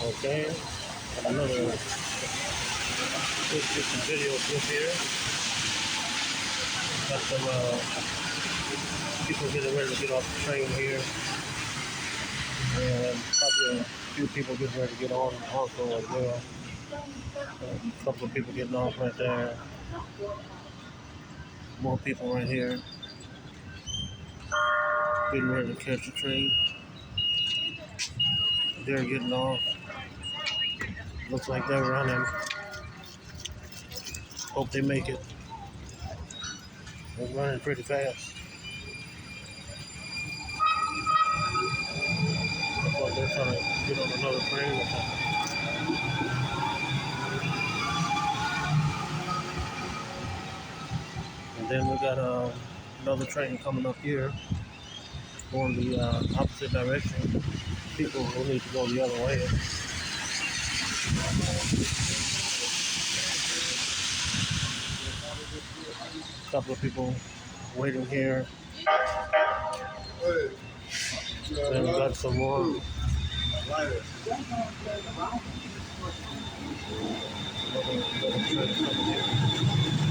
Okay, got another quick some video clip here. Got some people getting ready to get off the train here, and probably a few people getting ready to get on also as well. A couple of people getting off right there. More people right here getting ready to catch the train. They're getting off. Looks like they're running. Hope they make it. They're running pretty fast. Looks like they're trying to get on another train or something. And then we got another train coming up here going the opposite direction. People will need to go the other way. A couple of people waiting here. Then we got some more. Another train coming here.